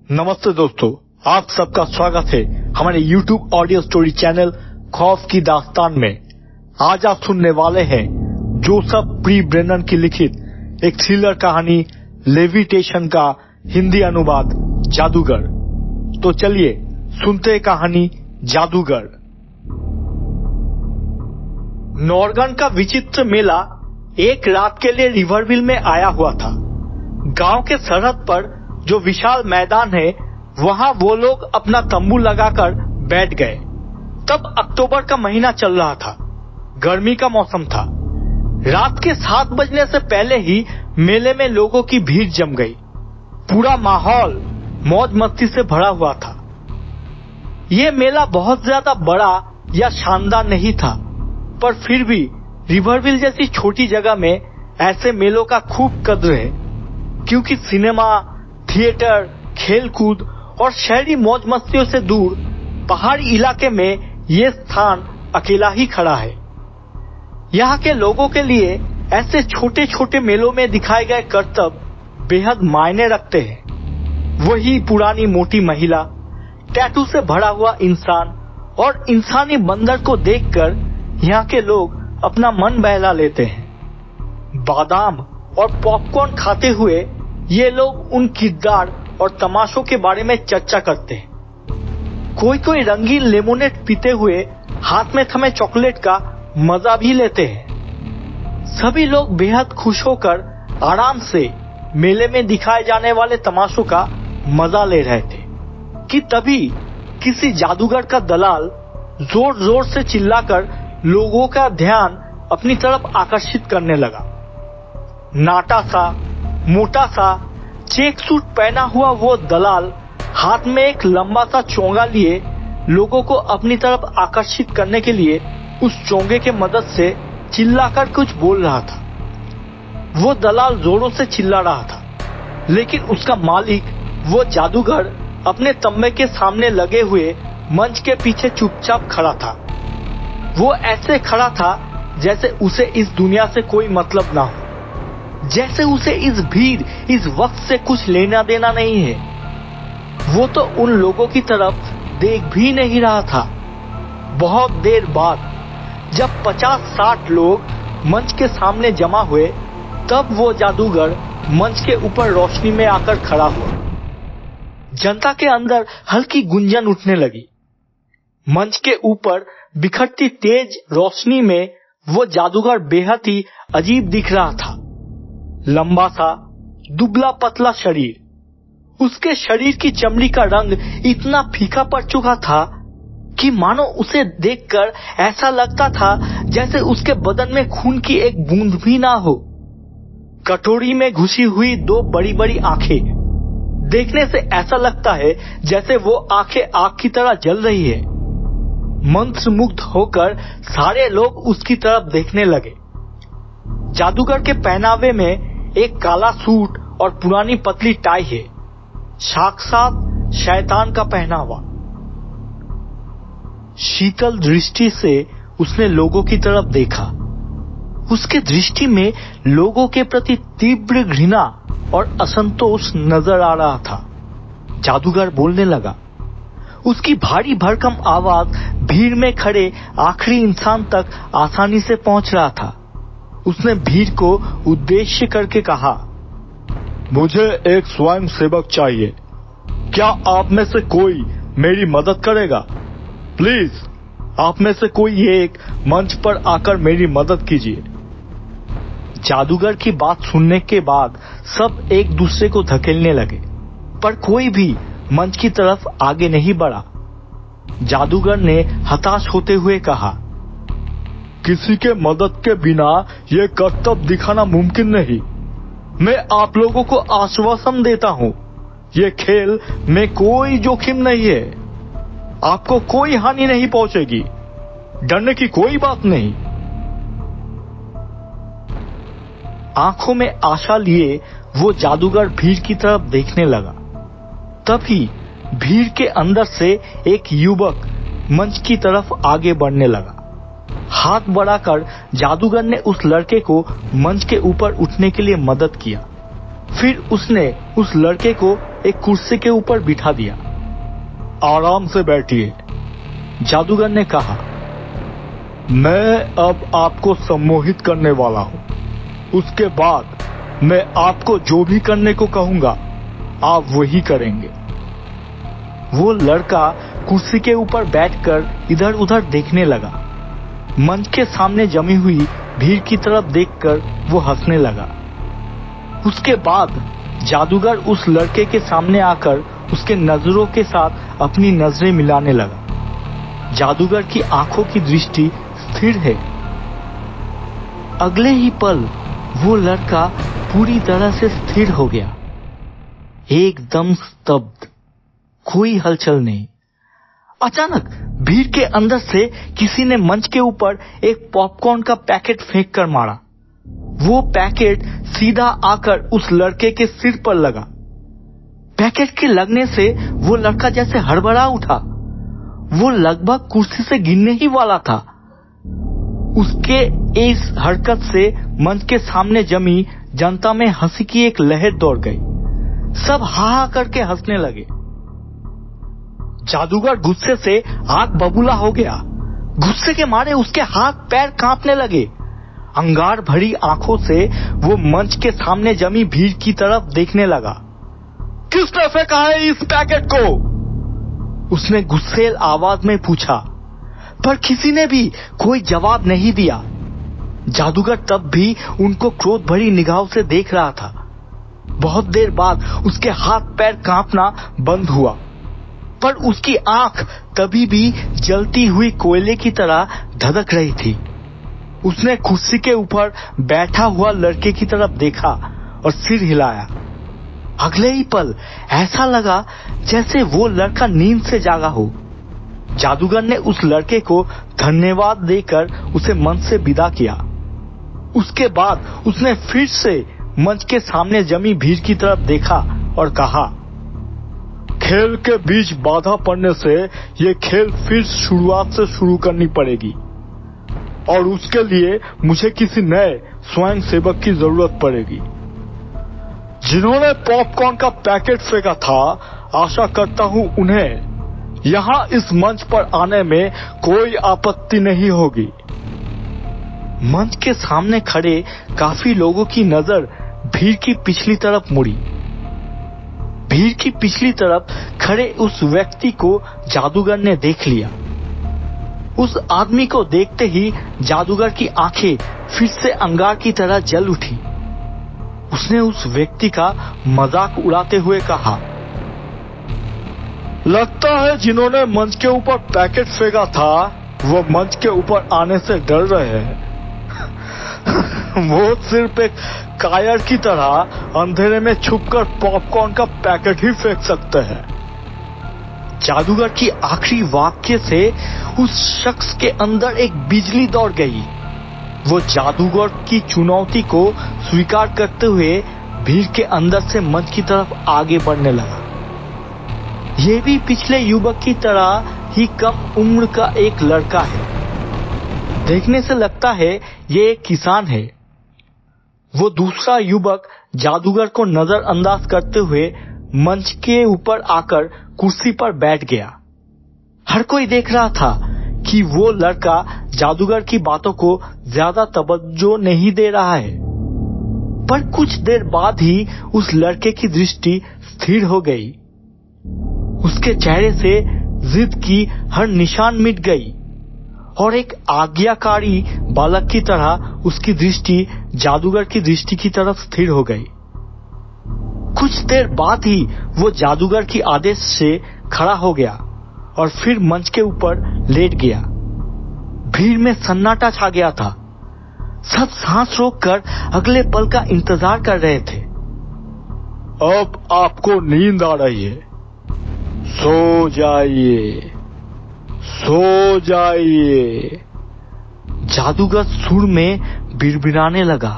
नमस्ते दोस्तों, आप सबका स्वागत है हमारे YouTube ऑडियो स्टोरी चैनल खौफ की दास्तान में। आज आप सुनने वाले हैं जोसेफ पी ब्रेनन की लिखित एक थ्रिलर कहानी लेविटेशन का हिंदी अनुवाद जादूगर। तो चलिए सुनते हैं कहानी जादूगर। नॉर्गन का विचित्र मेला एक रात के लिए रिवरविल में आया हुआ था। गांव के सरहद पर जो विशाल मैदान है, वहां वो लोग अपना तंबू लगाकर बैठ गए। तब अक्टूबर का महीना चल रहा था, गर्मी का मौसम था। रात के 7 बजने से पहले ही मेले में लोगों की भीड़ जम गई। पूरा माहौल मौज मस्ती से भरा हुआ था। ये मेला बहुत ज्यादा बड़ा या शानदार नहीं था, पर फिर भी रिवरविल जैसी छोटी जगह में ऐसे मेलों का खूब कद्र है, क्योंकि सिनेमा, थिएटर, खेलकूद और शहरी मौज मस्तियों से दूर पहाड़ी इलाके में ये स्थान अकेला ही खड़ा है। यहाँ के लोगों के लिए ऐसे छोटे छोटे मेलों में दिखाए गए करतब बेहद मायने रखते हैं। वही पुरानी मोटी महिला, टैटू से भरा हुआ इंसान और इंसानी बंदर को देखकर यहाँ के लोग अपना मन बहला लेते हैं। बादाम और पॉपकॉर्न खाते हुए ये लोग उन किरदार और तमाशों के बारे में चर्चा करते हैं। कोई कोई रंगीन लेमोनेड पीते हुए हाथ में थमे चॉकलेट का मजा भी लेते हैं। सभी लोग बेहद खुश होकर आराम से मेले में दिखाए जाने वाले तमाशों का मजा ले रहे थे कि तभी किसी जादूगर का दलाल जोर जोर से चिल्लाकर लोगों का ध्यान अपनी तरफ आकर्षित करने लगा। नाटा सा, मोटा सा, चेक सूट पहना हुआ वो दलाल हाथ में एक लंबा सा चोंगा लिए लोगों को अपनी तरफ आकर्षित करने के लिए उस चोंगे के मदद से चिल्लाकर कुछ बोल रहा था। वो दलाल जोरों से चिल्ला रहा था, लेकिन उसका मालिक, वो जादूगर, अपने तंबे के सामने लगे हुए मंच के पीछे चुपचाप खड़ा था। वो ऐसे खड़ा था जैसे उसे इस दुनिया से कोई मतलब ना हो, जैसे उसे इस भीड़, इस वक्त से कुछ लेना देना नहीं है। वो तो उन लोगों की तरफ देख भी नहीं रहा था। बहुत देर बाद जब 50-60 लोग मंच के सामने जमा हुए, तब वो जादूगर मंच के ऊपर रोशनी में आकर खड़ा हुआ। जनता के अंदर हल्की गुंजन उठने लगी। मंच के ऊपर बिखरती तेज रोशनी में वो जादूगर बेहद ही अजीब दिख रहा था। लंबा सा, दुबला पतला शरीर। उसके शरीर की चमड़ी का रंग इतना फीका पड़ चुका था कि मानो उसे देखकर ऐसा लगता था जैसे उसके बदन में खून की एक बूंद भी ना हो। कटोरी में घुसी हुई 2 बड़ी बड़ी आंखें। देखने से ऐसा लगता है जैसे वो आंखें आग की तरह जल रही है। मंत्रमुग्ध होकर सारे लोग उसकी तरफ देखने लगे। जादूगर के पहनावे में एक काला सूट और पुरानी पतली टाई है, साक्षात शैतान का पहनावा। शीतल दृष्टि से उसने लोगों की तरफ देखा। उसके दृष्टि में लोगों के प्रति तीव्र घृणा और असंतोष नजर आ रहा था। जादूगर बोलने लगा। उसकी भारी भरकम आवाज भीड़ में खड़े आखिरी इंसान तक आसानी से पहुंच रहा था। उसने भीड़ को उद्देश्य करके कहा, मुझे एक स्वयं सेवक चाहिए। क्या आप में से कोई मेरी मदद करेगा? प्लीज, आप में से कोई एक मंच पर आकर मेरी मदद कीजिए। जादूगर की बात सुनने के बाद सब एक दूसरे को धकेलने लगे, पर कोई भी मंच की तरफ आगे नहीं बढ़ा। जादूगर ने हताश होते हुए कहा, किसी के मदद के बिना ये करतब दिखाना मुमकिन नहीं। मैं आप लोगों को आश्वासन देता हूँ, ये खेल में कोई जोखिम नहीं है। आपको कोई हानि नहीं पहुंचेगी। डरने की कोई बात नहीं। आंखों में आशा लिए वो जादूगर भीड़ की तरफ देखने लगा। तभी भीड़ के अंदर से एक युवक मंच की तरफ आगे बढ़ने लगा। हाथ बढ़ाकर जादूगर ने उस लड़के को मंच के ऊपर उठने के लिए मदद किया। फिर उसने उस लड़के को एक कुर्सी के ऊपर बिठा दिया। आराम से बैठिए, जादूगर ने कहा। मैं अब आपको सम्मोहित करने वाला हूं। उसके बाद मैं आपको जो भी करने को कहूंगा आप वही करेंगे। वो लड़का कुर्सी के ऊपर बैठकर इधर उधर देखने लगा। मंच के सामने जमी हुई भीड़ की तरफ देखकर वो हंसने लगा। उसके बाद जादूगर उस लड़के के सामने आकर उसके नजरों के साथ अपनी नजरें मिलाने लगा। जादूगर की आंखों की दृष्टि स्थिर है। अगले ही पल वो लड़का पूरी तरह से स्थिर हो गया, एकदम स्तब्ध, कोई हलचल नहीं। अचानक भीड़ के अंदर से किसी ने मंच के ऊपर एक पॉपकॉर्न का पैकेट फेंक कर मारा। वो पैकेट सीधा आकर उस लड़के के सिर पर लगा। पैकेट के लगने से वो लड़का जैसे हड़बड़ा उठा। वो लगभग कुर्सी से गिरने ही वाला था। उसके इस हरकत से मंच के सामने जमी जनता में हंसी की एक लहर दौड़ गई। सब हा हा करके हंसने लगे। जादूगर गुस्से से आग बबूला हो गया। गुस्से के मारे उसके हाथ पैर कांपने लगे। अंगार भरी आंखों से वो मंच के सामने जमी भीड़ की तरफ देखने लगा। किसने फेंका है इस पैकेट को? उसने गुस्सेल आवाज में पूछा, पर किसी ने भी कोई जवाब नहीं दिया। जादूगर तब भी उनको क्रोध भरी निगाहों से देख रहा था। बहुत देर बाद उसके हाथ पैर कांपना बंद हुआ, पर उसकी आंख तभी भी जलती हुई कोयले की तरह धधक रही थी। उसने कुर्सी के ऊपर बैठा हुआ लड़के की तरफ देखा और सिर हिलाया। अगले ही पल ऐसा लगा जैसे वो लड़का नींद से जागा हो। जादूगर ने उस लड़के को धन्यवाद देकर उसे मंच से विदा किया। उसके बाद उसने फिर से मंच के सामने जमी भीड़ की तरफ देखा और कहा, खेल के बीच बाधा पड़ने से ये खेल फिर शुरुआत से शुरू करनी पड़ेगी और उसके लिए मुझे किसी नए स्वयं सेवक की जरूरत पड़ेगी। जिन्होंने पॉपकॉर्न का पैकेट फेंका था, आशा करता हूं उन्हें यहां इस मंच पर आने में कोई आपत्ति नहीं होगी। मंच के सामने खड़े काफी लोगों की नजर भीड़ की पिछली तरफ मुड़ी। भीड़ की पिछली तरफ खड़े उस व्यक्ति को जादूगर ने देख लिया। उस आदमी को देखते ही जादूगर की आंखें फिर से अंगार की तरह जल उठी। उसने उस व्यक्ति का मजाक उड़ाते हुए कहा, लगता है जिन्होंने मंच के ऊपर पैकेट फेंका था वो मंच के ऊपर आने से डर रहे हैं। वो सिर्फ एक कायर की तरह अंधेरे में छुपकर पॉपकॉर्न का पैकेट ही फेंक सकते हैं। जादूगर की आखिरी वाक्य से उस शख्स के अंदर एक बिजली दौड़ गई। वो जादूगर की चुनौती को स्वीकार करते हुए भीड़ के अंदर से मंच की तरफ आगे बढ़ने लगा। ये भी पिछले युवक की तरह ही कम उम्र का एक लड़का है। देखने से लगता है ये एक किसान है। वो दूसरा युवक जादूगर को नजरअंदाज करते हुए मंच के ऊपर आकर कुर्सी पर बैठ गया। हर कोई देख रहा था कि वो लड़का जादूगर की बातों को ज्यादा तवज्जो नहीं दे रहा है। पर कुछ देर बाद ही उस लड़के की दृष्टि स्थिर हो गई। उसके चेहरे से जिद की हर निशान मिट गई और एक आज्ञाकारी बालक की तरह उसकी दृष्टि जादूगर की दृष्टि की तरफ स्थिर हो गई। कुछ देर बाद ही वो जादूगर की आदेश से खड़ा हो गया और फिर मंच के ऊपर लेट गया। भीड़ में सन्नाटा छा गया था। सब सांस रोककर अगले पल का इंतजार कर रहे थे। अब आपको नींद आ रही है, सो जाइए, सो जाइए। जादूगर सुर में बिड़बिड़ाने लगा,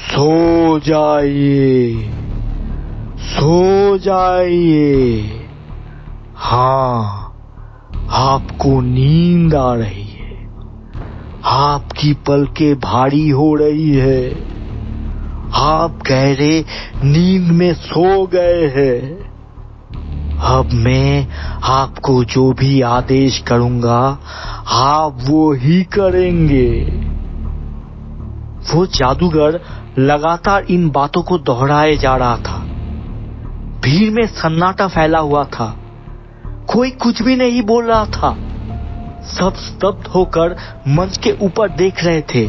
सो जाइए, सो जाइए। हाँ, आपको नींद आ रही है। आपकी पलकें भारी हो रही है। आप गहरे नींद में सो गए हैं। अब मैं आपको जो भी आदेश करूंगा आप वो ही करेंगे। वो जादूगर लगातार इन बातों को दोहराए जा रहा था। भीड़ में सन्नाटा फैला हुआ था। कोई कुछ भी नहीं बोल रहा था। सब स्तब्ध होकर मंच के ऊपर देख रहे थे।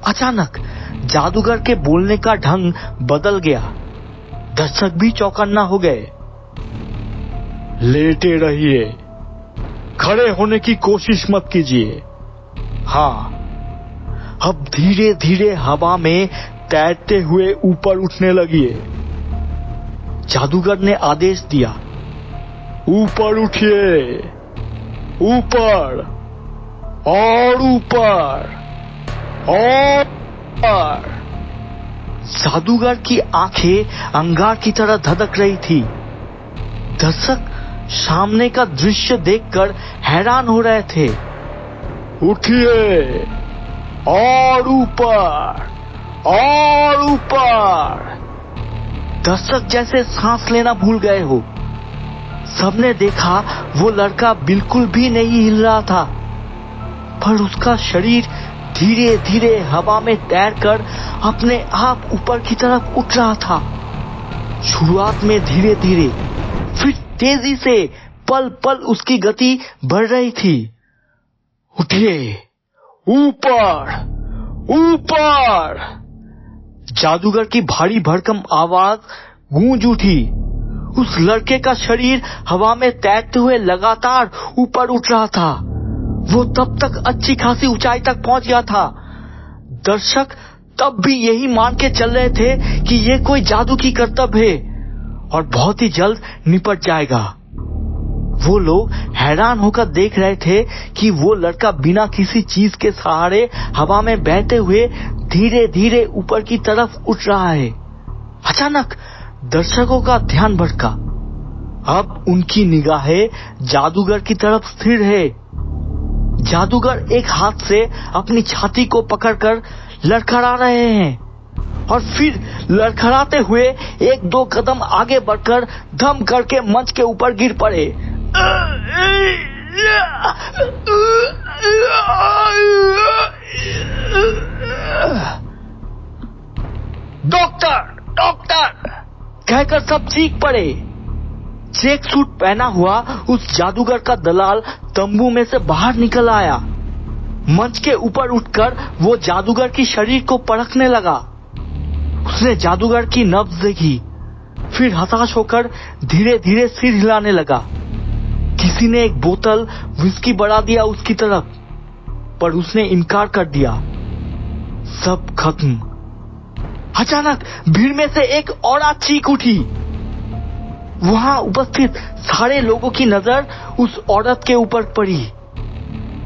अचानक जादूगर के बोलने का ढंग बदल गया। दर्शक भी चौकन्ना हो गए। लेटे रहिए, खड़े होने की कोशिश मत कीजिए। हाँ, अब धीरे धीरे हवा में तैरते हुए ऊपर उठने लगिए। जादूगर ने आदेश दिया, ऊपर उठिए, ऊपर और ऊपर और ऊपर। जादूगर की आंखें अंगार की तरह धधक रही थी। दर्शक सामने का दृश्य देखकर हैरान हो रहे थे। उठिए और ऊपर और ऊपर। दर्शक जैसे सांस लेना भूल गए हो। सबने देखा वो लड़का बिल्कुल भी नहीं हिल रहा था, पर उसका शरीर धीरे धीरे हवा में तैरकर अपने आप ऊपर की तरफ उठ रहा था। शुरुआत में धीरे धीरे, फिर तेजी से, पल पल उसकी गति बढ़ रही थी। उठिए, ऊपर ऊपर। जादूगर की भारी भरकम आवाज गूंज उठी। उस लड़के का शरीर हवा में तैरते हुए लगातार ऊपर उठ रहा था। वो तब तक अच्छी खासी ऊंचाई तक पहुंच गया था। दर्शक तब भी यही मान के चल रहे थे कि ये कोई जादू की करतब है और बहुत ही जल्द निपट जाएगा। वो लोग हैरान होकर देख रहे थे कि वो लड़का बिना किसी चीज के सहारे हवा में बहते हुए धीरे धीरे ऊपर की तरफ उठ रहा है। अचानक दर्शकों का ध्यान भटका। अब उनकी निगाहें जादूगर की तरफ स्थिर है। जादूगर एक हाथ से अपनी छाती को पकड़कर लड़खड़ा रहे हैं और फिर लड़खड़ाते हुए एक दो कदम आगे बढ़कर धम करके मंच के ऊपर गिर पड़े। डॉक्टर डॉक्टर कहकर सब चीख पड़े। चेक सूट पहना हुआ उस जादूगर का दलाल तंबू में से बाहर निकल आया। मंच के ऊपर उठकर वो जादूगर की शरीर को परखने लगा। उसने जादूगर की नब्ज देखी, फिर हताश होकर धीरे धीरे सिर हिलाने लगा। किसी ने एक बोतल विस्की बढ़ा दिया उसकी तरफ, पर उसने इनकार कर दिया। सब खत्म। अचानक भीड़ में से एक औरत चीख उठी। वहां उपस्थित सारे लोगों की नजर उस औरत के ऊपर पड़ी।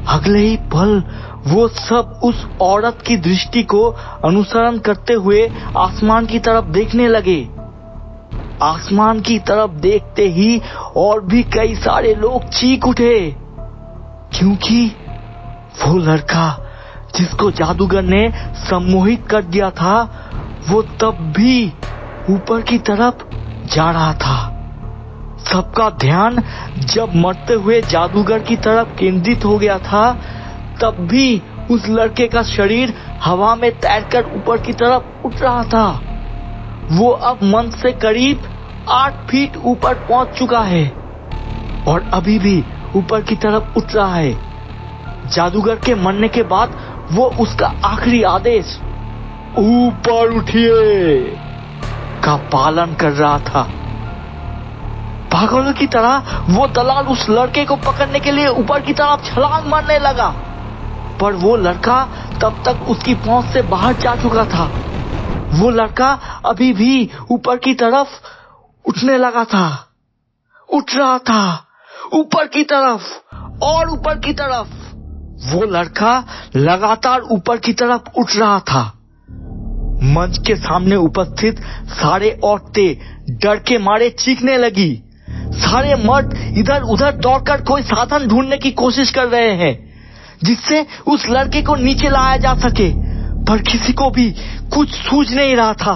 अगले ही पल वो सब उस औरत की दृष्टि को अनुसरण करते हुए आसमान की तरफ देखने लगे। आसमान की तरफ देखते ही और भी कई सारे लोग चीख उठे, क्योंकि वो लड़का जिसको जादूगर ने सम्मोहित कर दिया था वो तब भी ऊपर की तरफ जा रहा था। सबका ध्यान जब मरते हुए जादूगर की तरफ केंद्रित हो गया था, तब भी उस लड़के का शरीर हवा में तैरकर ऊपर की तरफ उठ रहा था। वो अब मंच से करीब 8 फीट ऊपर पहुंच चुका है और अभी भी ऊपर की तरफ उठ रहा है। जादूगर के मरने के बाद वो उसका आखिरी आदेश, ऊपर उठिए, का पालन कर रहा था। पागलों की तरह वो दलाल उस लड़के को पकड़ने के लिए ऊपर की तरफ छलांग मारने लगा, पर वो लड़का तब तक उसकी पहुंच से बाहर जा चुका था। वो लड़का अभी भी ऊपर की तरफ उठने लगा था, उठ रहा था, ऊपर की तरफ और ऊपर की तरफ। वो लड़का लगातार ऊपर की तरफ उठ रहा था। मंच के सामने उपस्थित सारे औरतें डर के मारे चीखने लगी। सारे मर्द इधर उधर दौड़कर कोई साधन ढूंढने की कोशिश कर रहे हैं जिससे उस लड़के को नीचे लाया जा सके, पर किसी को भी कुछ सूझ नहीं रहा था।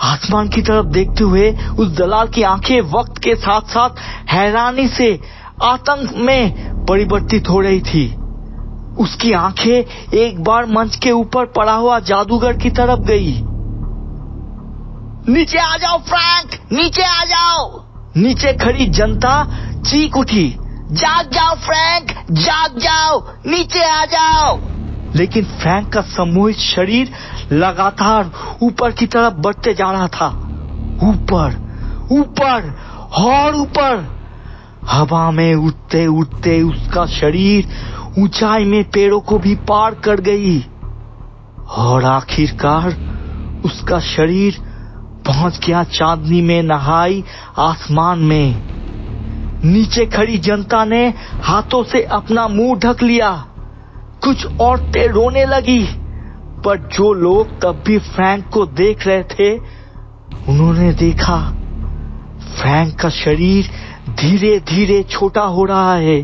आसमान की तरफ देखते हुए उस दलाल की आंखें वक्त के साथ साथ हैरानी से आतंक में परिवर्तित हो रही थी। उसकी आंखें एक बार मंच के ऊपर पड़ा हुआ जादूगर की तरफ गई। नीचे आ जाओ फ्रैंक, नीचे आ जाओ। नीचे खड़ी जनता चीख उठी, जाग जाओ फ्रैंक, जाग जाओ, नीचे आ जाओ। लेकिन फ्रैंक का सम्मोहित शरीर लगातार ऊपर की तरफ बढ़ते जा रहा था। ऊपर, ऊपर और ऊपर। हवा में उड़ते उड़ते उसका शरीर ऊंचाई में पेड़ों को भी पार कर गई और आखिरकार उसका शरीर पहुंच गया चांदनी में नहाई आसमान में। नीचे खड़ी जनता ने हाथों से अपना मुंह ढक लिया। कुछ औरतें रोने लगी, पर जो लोग तब भी फ्रैंक को देख रहे थे उन्होंने देखा फ्रैंक का शरीर धीरे धीरे छोटा हो रहा है।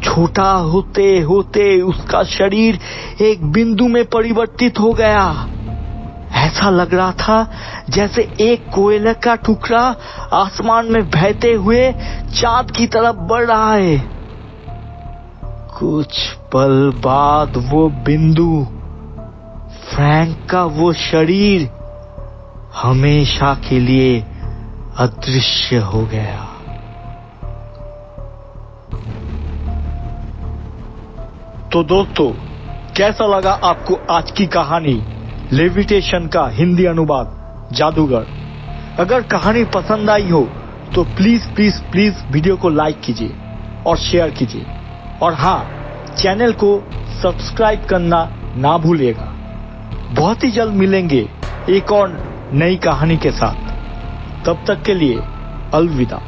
छोटा होते होते उसका शरीर एक बिंदु में परिवर्तित हो गया। ऐसा लग रहा था जैसे एक कोयले का टुकड़ा आसमान में बहते हुए चांद की तरफ बढ़ रहा है। कुछ पल बाद वो बिंदु, फ्रैंक का वो शरीर हमेशा के लिए अदृश्य हो गया। तो दोस्तों, कैसा लगा आपको आज की कहानी लेविटेशन का हिंदी अनुवाद जादूगर? अगर कहानी पसंद आई हो तो प्लीज प्लीज प्लीज वीडियो को लाइक कीजिए और शेयर कीजिए, और हाँ, चैनल को सब्सक्राइब करना ना भूलिएगा। बहुत ही जल्द मिलेंगे एक और नई कहानी के साथ। तब तक के लिए अलविदा।